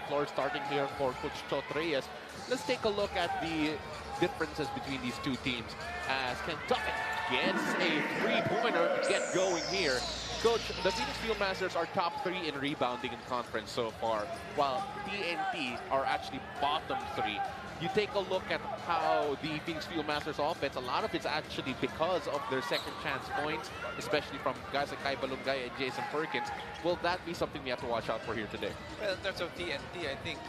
floor starting here for Coach Chot Reyes. Let's take a look at the differences between these two teams as Kentucky gets a three-pointer to get going here. Coach, the Phoenix Fieldmasters are top 3 in rebounding in conference so far, while TNT are actually bottom 3. You take a look at how the Phoenix Fieldmasters offense, a lot of it's actually because of their second chance points, especially from guys like Kai Balungay and Jason Perkins. Will that be something we have to watch out for here today? Well, in terms of TNT, I think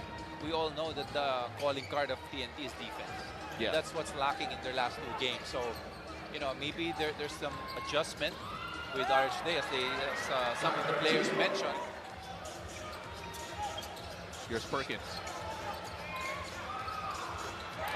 we all know that the calling card of TNT is defense. Yeah. That's what's lacking in their last 2 games. So, you know, maybe there's some adjustment with RHD as some of the players mentioned. Here's Perkins.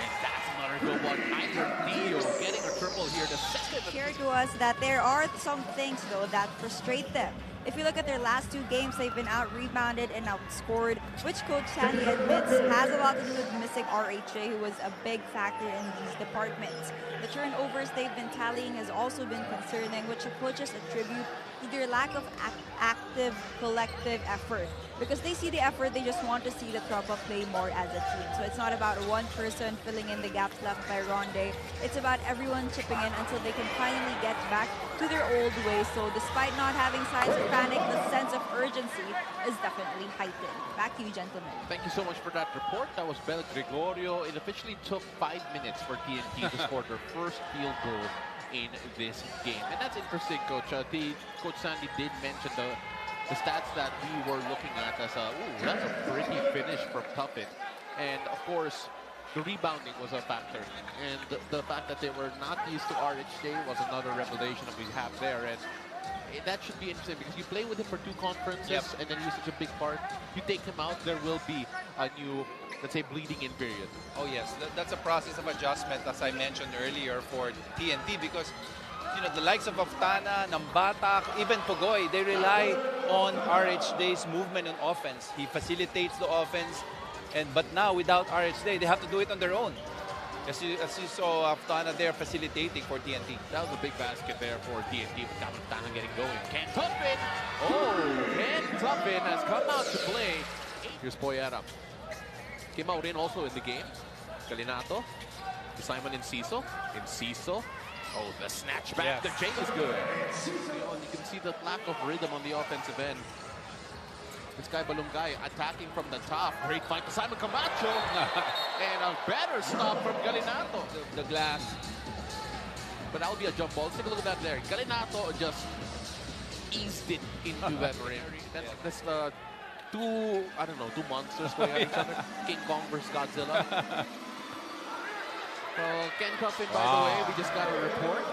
And that's another good one. Tyler Neo getting a triple here. The second. Shared to us that there are some things, though, that frustrate them. If you look at their last 2 games, they've been out-rebounded and outscored, which Coach Sandy admits has a lot to do with missing RHJ, who was a big factor in these departments. The turnovers they've been tallying has also been concerning, which the coaches attribute to their lack of active, collective effort. Because they see the effort, they just want to see the Tropa play more as a team. So it's not about one person filling in the gaps left by Ronde. It's about everyone chipping in until they can finally get back to their old ways. So despite not having signs of panic, the sense of urgency is definitely heightened. Back to you, gentlemen. Thank you so much for that report. That was Bel Gregorio. It officially took 5 minutes for TNT to score their first field goal in this game. And that's interesting, Coach. Coach Sandy did mention the stats that we were looking at as that's a pretty finish from Tuffin. And of course, the rebounding was a factor. And the fact that they were not used to RHJ was another revelation that we have there. And that should be interesting because you play with him for 2 conferences and then he's such a big part. You take him out, there will be a new, let's say, bleeding in period. Oh yes, that's a process of adjustment, as I mentioned earlier, for TNT, because you know the likes of Aftana, Nambatak, even Pugoy, they rely on RHD's movement on offense. He facilitates the offense, but now without RHD, they have to do it on their own. As you saw Aftana there facilitating for TNT. That was a big basket there for TNT. Aftana getting going. Ken Tuffin! Oh, Ken Tuffin has come out to play. Here's Poyera. Came out in also in the game. Galinato. Simon Enciso. Enciso. Oh, the snatch back. The J is good. You can see the lack of rhythm on the offensive end. This guy Balungay attacking from the top. Great fight to Simon Camacho. And a better stop from Galinato. The glass. But that would be a jump ball. Let's take a look at that there. Galinato just eased it into that rim. That's the two monsters going at each other. King Kong versus Godzilla. Ken Tuffin, by the way, we just got a report.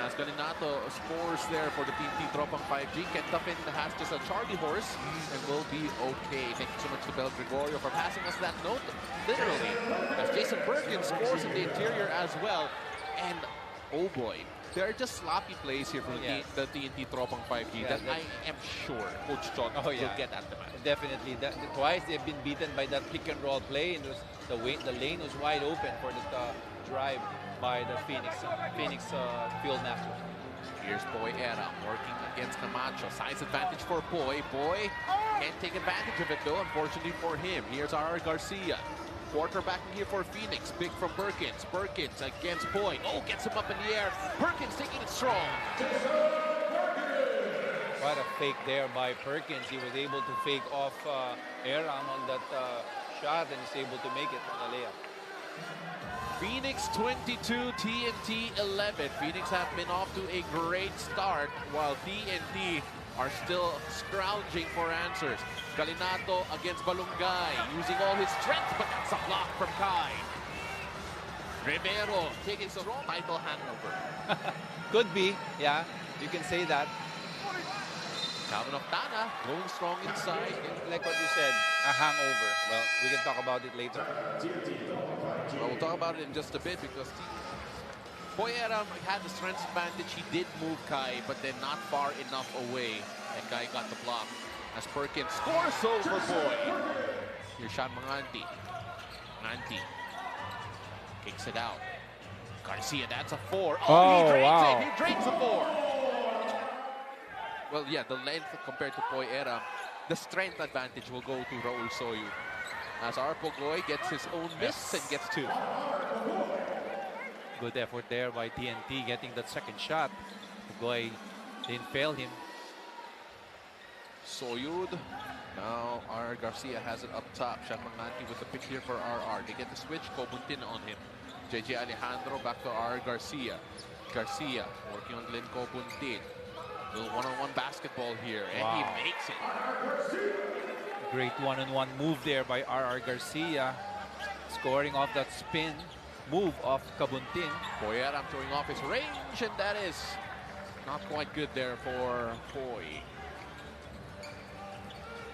As Galinato scores there for the TNT Tropang 5G. Ken Tuffin has just a Charlie horse and will be okay. Thank you so much to Bel Gregorio for passing us that note. Literally, as Jason Perkins scores in the interior as well. And oh boy, there are just sloppy plays here from the TNT Tropang 5G that I am sure Coach Chot will get at them. Definitely. Twice they've been beaten by that pick and roll play, and the lane was wide open for the drive by the Phoenix Fieldmasters. Here's Poyera working against Camacho. Size advantage for Poy. Poy can't take advantage of it though, unfortunately for him. Here's R. Garcia. Quarterbacking here for Phoenix. Big from Perkins. Perkins against Poy. Oh, gets him up in the air. Perkins taking it strong. What a fake there by Perkins. He was able to fake off Aram on that shot and is able to make it on the layup. Phoenix 22, TNT 11. Phoenix have been off to a great start while TNT are still scrounging for answers. Galinato against Balungay, using all his strength, but that's a block from Kai. Rivero taking some title hangover. Could be, yeah, you can say that. Calvin Aftana going strong inside. Like what you said, a hangover. Well, we can talk about it later. Well, we'll talk about it in just a bit because Poyera had the strength advantage. He did move Kai, but then not far enough away. And Kai got the block as Perkins scores over Boy. Here's Sean Manganti. Manganti kicks it out. Garcia, that's a 4. Oh, he drains it. He drains a 4. Well, yeah, the length compared to Poyera the strength advantage will go to Raul Soyud. As our Pogoy gets his own miss and gets 2. Good effort there by TNT getting that second shot. Pogoy didn't fail him. Soyud. Now R. Garcia has it up top. Shapanganti with the pick here for RR. They get the switch. Kobuntin on him. JJ Alejandro back to R. Garcia. Garcia working on Lynn Kobuntin. Little one-on-one basketball here, and he makes it. Great one-on-one move there by RR Garcia. Scoring off that spin move of Kabuntin. Poyeram showing off his range, and that is not quite good there for Poy.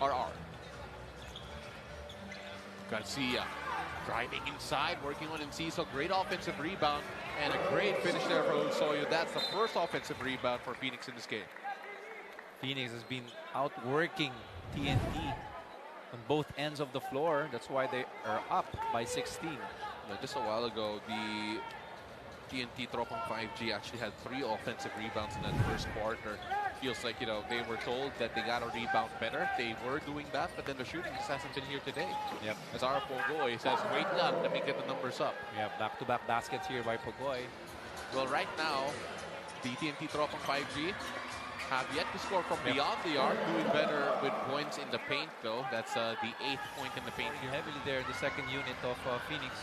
RR. Garcia driving inside, working on Enciso. Great offensive rebound and a great finish there for Soyo. That's the first offensive rebound for Phoenix in this game. Phoenix has been outworking TNT on both ends of the floor. That's why they are up by 16. Just a while ago, the TNT Tropang 5G actually had 3 offensive rebounds in that first quarter. Feels like, they were told that they got to rebound better. They were doing that, but then the shooting just hasn't been here today. Yep. As our Pogoy says, wait up, let me get the numbers up. Yeah, back-to-back baskets here by Pogoy. Well, right now, the TNT Tropang 5G have yet to score from beyond the arc, doing better with points in the paint, though. That's the 8th point in the paint here. Heavily there in the second unit of Phoenix.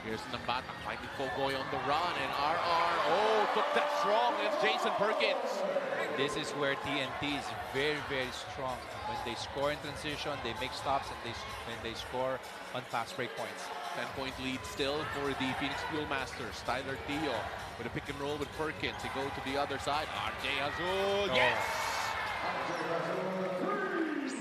Here's Nambata finding Pogoy on the run, and RR, took that strong. It's Jason Perkins. This is where TNT is very, very strong. When they score in transition, they make stops, and they score on fast break points. 10-point lead still for the Phoenix Fuel Masters. Tyler Dio with a pick and roll with Perkins. They go to the other side. RJ Azul, yes!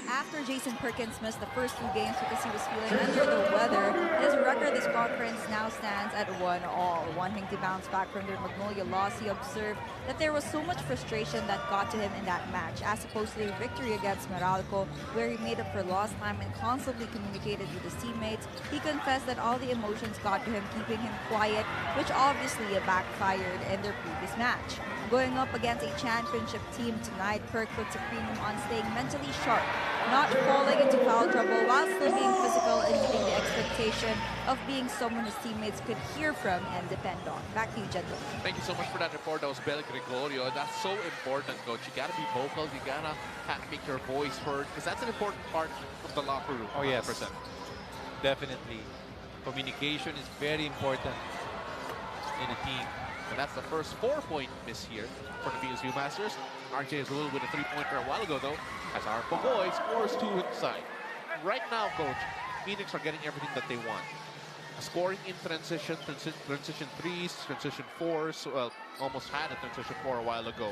After Jason Perkins missed the first 2 games because he was feeling under the weather, his record this conference now stands at 1-all. Wanting to bounce back from their Magnolia loss, he observed that there was so much frustration that got to him in that match, as opposed to their victory against Meralco, where he made up for lost time and constantly communicated with his teammates. He confessed that all the emotions got to him, keeping him quiet, which obviously backfired in their previous match. Going up against a championship team tonight, Perk puts a premium on staying mentally sharp, not falling into foul trouble while still being physical and meeting the expectation of being someone his teammates could hear from and depend on. Back to you, gentlemen. Thank you so much for that report. That was Bel Gregorio. That's so important, Coach. You got to be vocal. You got to make your voice heard, because that's an important part of the locker room. Oh, yes. 100%. Definitely. Communication is very important in a team. And that's the first 4-point miss here for the Phoenix Fuel Masters. RJ is a little with a 3-pointer a while ago, though, as our Pogoy scores 2 inside. Right now, Coach, Phoenix are getting everything that they want. Scoring in transition 3s, transition 4s, well, almost had a transition 4 a while ago.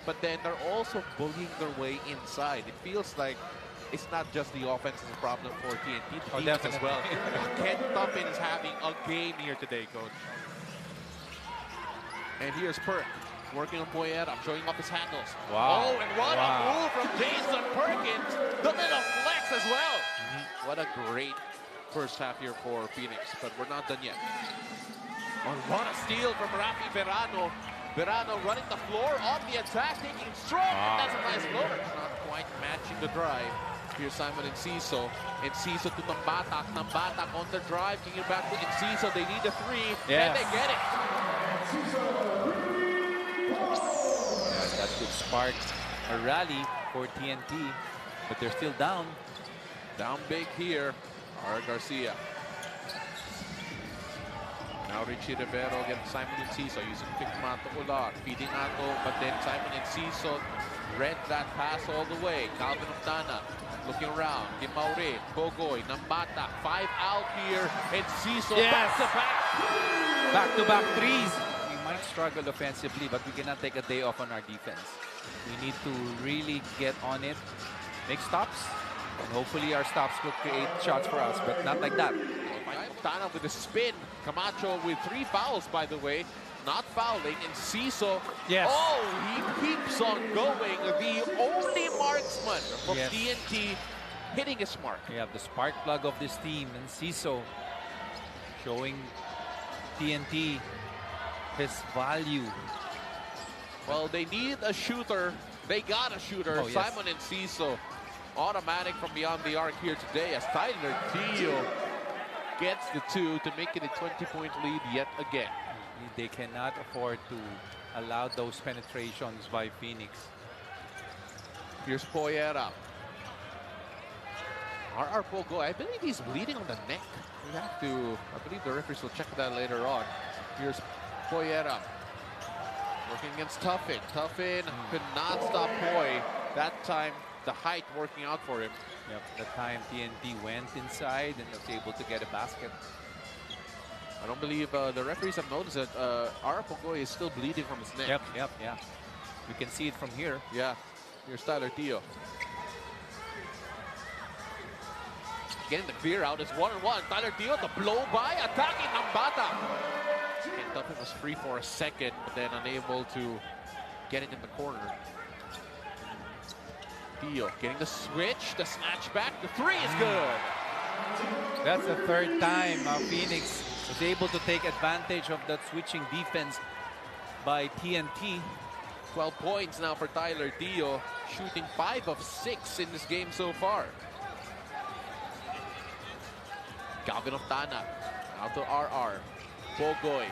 But then they're also bullying their way inside. It feels like it's not just the offense is a problem for TNT, the defense as well. Ken Tuffin is having a game here today, Coach. And here's Perk working on Poyera, showing off his handles. Wow. Oh, and what a move from Jason Perkins. The little flex as well. What a great first half here for Phoenix, but we're not done yet. Oh, what a steal from Rafi Verano. Verano running the floor on the attack, taking strong. And that's a nice look. Not quite matching the drive. Here's Simon Enciso. Enciso to Nambatak. Nambatak on the drive, kicking it back to Enciso. They need a 3, and they get it. That could spark a rally for TNT, but they're still down. Down big here. R. Garcia. Now Richie Rivero against Simon Enciso using Fikmato Ular. Feeding Ato, but then Simon Enciso read that pass all the way. Calvin Octana looking around. Kim Maure, Pogoy, Nambata. 5 out here. Enciso back to back. Back-to-back 3s. We might struggle offensively, but we cannot take a day off on our defense. We need to really get on it, make stops, and hopefully our stops will create shots for us, but not like that. Octana with a spin. Camacho with 3 fouls, by the way. Not fouling. Enciso. Yes. Oh, he keeps on going. The only marksman from TNT hitting his mark. We have the spark plug of this team, Enciso, showing TNT his value. Well, they need a shooter They got a shooter. Oh, yes. Simon and Ciso. Automatic from beyond the arc here today as Tyler Teo gets the 2 to make it a 20-point lead yet again. They cannot afford to allow those penetrations by Phoenix. Here's Poyera. R.R. Pogo, I believe he's bleeding on the neck. We have to, I believe the referees will check that later on. Here's Poyera. Working against Tuffin. Tuffin could not stop Poy. That time, the height working out for him. Yep, the time TNT went inside and was able to get a basket. I don't believe the referees have noticed that R.R. Pogo is still bleeding from his neck. Yep, yeah. We can see it from here. Yeah. Here's Tyler Teo. Getting the clear out. It's 1-on-1. Tyler Teo, the blow by, attacking Nambata. And Tuffin was free for a second, but then unable to get it in the corner. Teo getting the switch, the snatch back. The 3 is good. That's the third time Phoenix was able to take advantage of that switching defense by TNT. 12 points now for Tyler Teo, shooting 5 of 6 in this game so far. Calvin Oftana, out to RR. Bogoy.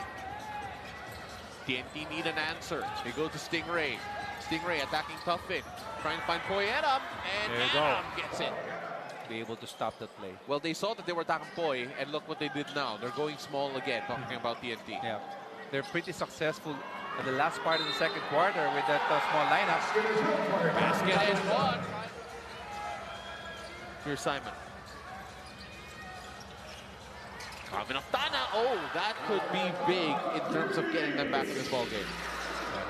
TNT need an answer. They go to Stingray. Stingray attacking Tuffin. Trying to find Poyera, and There you go. Adam gets it. Be able to stop that play. Well, they saw that they were attacking Poy, and look what they did now. They're going small again, talking about TNT. Yeah, they're pretty successful at the last part of the second quarter with that small lineup. Basket and 1. Here's Simon. Calvin Oftana. Oh, that could be big in terms of getting them back in this ball game.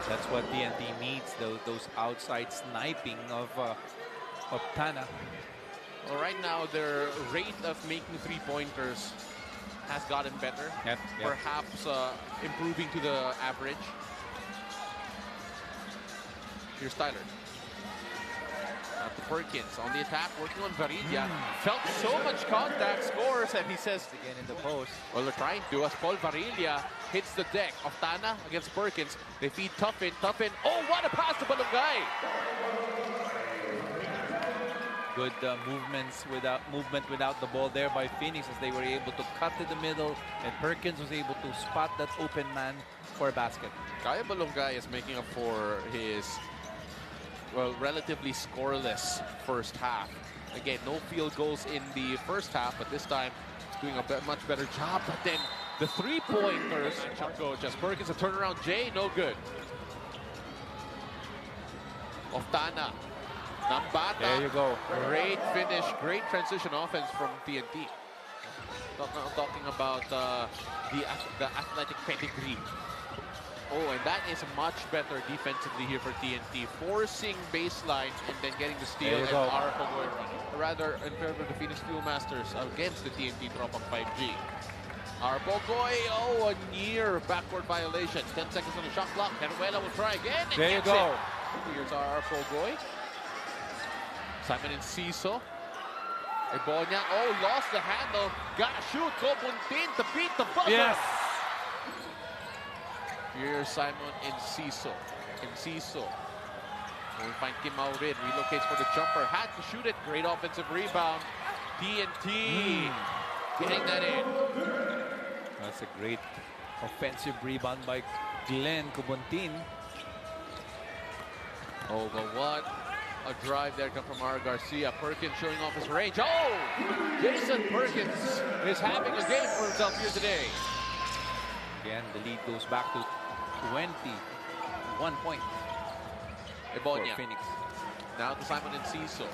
That's what TNT needs, those outside sniping of Oftana. Well, right now, their rate of making three-pointers has gotten better. Yep. Perhaps improving to the average. Here's Tyler. Out to Perkins on the attack, working on Varilla. Felt so much contact, scores, and he says, Again in the post. well, they're trying to as Paul Varilla hits the deck. Oftana against Perkins. They feed Tuffin. Tuffin. Oh, what a pass to Balungay! Good movement without the ball there by Phoenix as they were able to cut to the middle, and Perkins was able to spot that open man for a basket. Kaya Balungay is making up for his, well, relatively scoreless first half. Again, no field goals in the first half, but this time doing a much better job. But then the three-pointers, coach, as Perkins a turnaround J, no good. Oftana. Nambata. There you go. Great finish, great transition offense from TNT. Talking about the athletic pedigree. Oh, and that is much better defensively here for TNT. Forcing baseline and then getting the steal and Arapagoy. Rather, in favor of the Phoenix Fuel Masters against the TNT Tropang 5G. Arapagoy, oh, a near backward violation. 10 seconds on the shot clock. Caruela will try again. And There you go. Here's Arapagoy. Simon and Ciso. Ebonia, oh, lost the handle. Gotta shoot. Kobuntin to beat the buzzer. Yes. Here's Simon and Ciso. And Ciso. We find Kim Maurin. Relocates for the jumper. Had to shoot it. Great offensive rebound. TNT getting that in. That's a great offensive rebound by Glenn Kobuntin. Oh, but what a drive there come from Ara Garcia. Perkins showing off his range. Oh! Jason Perkins is having a game for himself here today. Again, the lead goes back to 21 points for Ebonia. Phoenix. Now to Simon and Ciso.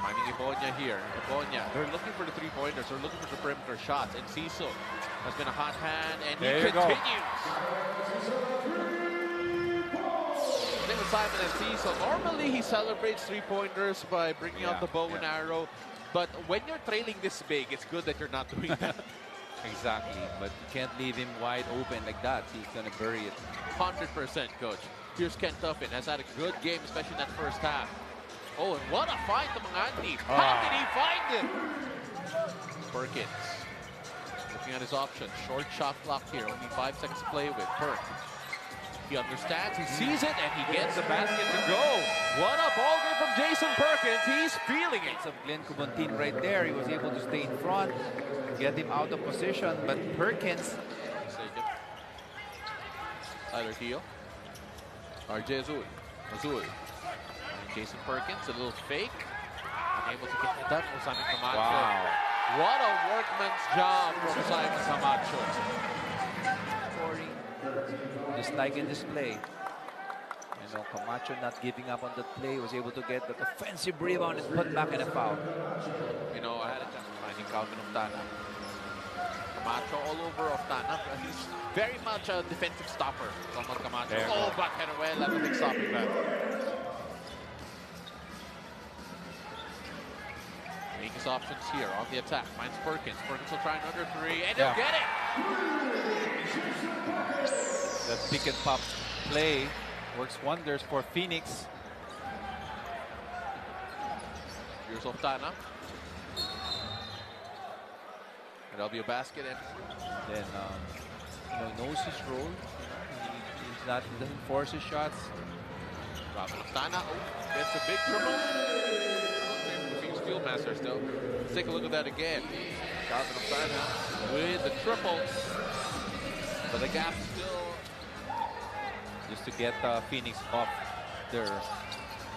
Finding Ebonia here. Ebonia. They're looking for the three-pointers. They're looking for the perimeter shots. And Ciso has been a hot hand, and There he you go. continues. I think with Simon and Ciso, normally he celebrates three-pointers by bringing out the bow and arrow. But when you're trailing this big, it's good that you're not doing that. Exactly, but you can't leave him wide open like that. He's gonna bury it. 100%, coach. Here's Ken Tuffin. Has had a good game, especially in that first half. Oh, and what a find to Manganti. How did he find it? Perkins. Looking at his options. Short shot clock here. Only 5 seconds to play with. Perk. He understands, he sees it, and he gets the basket to go. What a ball game from Jason Perkins. He's feeling it. Of Glenn Cubantin right there. He was able to stay in front, get him out of position, but Perkins. Tyler Dio. RJ Azul. Jason Perkins, a little fake. Unable to get it done for Simon Camacho. Wow. What a workman's job from Simon Camacho. Scoring, just like in this play. And Camacho not giving up on that play, was able to get that offensive rebound and put back in a foul. You know, I had a chance of finding Calvin Oftana. Camacho all over Oftana. He's very much a defensive stopper. Camacho. Oh, but Heruel at the big stopping back. Make his options here on the attack. Finds Perkins. Perkins will try another three, and he'll get it. That pick and pop play works wonders for Phoenix. Here's Oftana. And there'll be a basket, and Then, knows his role. He doesn't force his shots. Oftana gets a big triple. Fieldmaster still. Let's take a look at that again. Calvin Oftana with the triple. But the gap still. Just to get Phoenix off their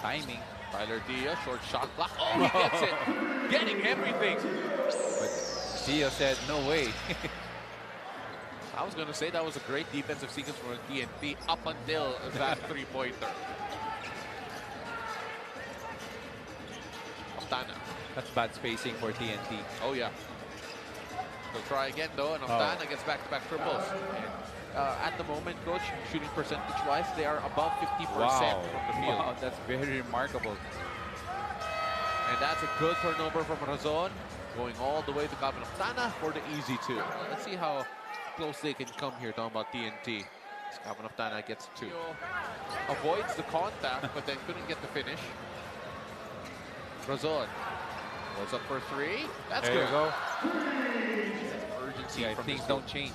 timing. Tyler Dia, short shot clock. Oh, he gets it. Getting everything. But Dia said, no way. I was going to say that was a great defensive sequence for TNT up until that three-pointer. Oftana. That's bad spacing for TNT. Oh, yeah. They'll try again, though, and Oftana gets back-to-back triples. And, at the moment, Coach, shooting percentage-wise, they are above 50% from the field. Wow, that's very remarkable. And that's a good turnover from Razon, going all the way to Calvin Oftana for the easy two. Let's see how close they can come here, talking about TNT. Calvin Oftana gets two. Avoids the contact, but then couldn't get the finish. Razon goes up for three. That's there good. You go. Urgency Yeah, from things this don't change.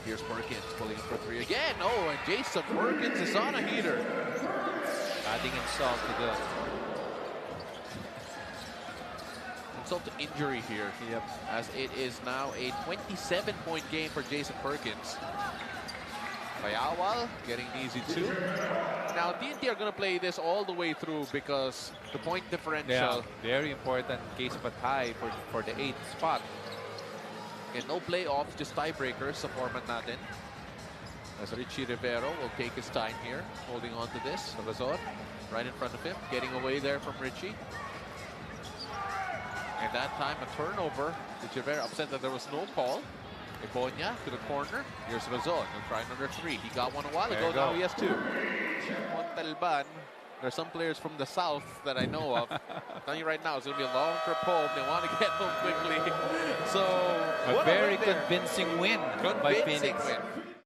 Here's Perkins pulling in for three again. Oh, and Jason Perkins is on a heater. Adding insult to the insult to injury here. Yep. As it is now a 27-point game for Jason Perkins. Bayawal getting an easy two. Now, TNT are going to play this all the way through because the point differential. Very important in case of a tie for the 8th spot. And no playoffs, just tiebreakers sa format natin. As Richie Rivero will take his time here, holding on to this. Salazar right in front of him, getting away there from Richie. And that time, a turnover. Richie Rivero upset that there was no call. Ibonya to the corner. Here's Razon. He'll try another three. He got one a while ago. Now he has two. Montalban. There's some players from the south that I know of. Telling you right now, it's going to be a long trip home. They want to get home quickly. So, a very convincing win by Phoenix. Win.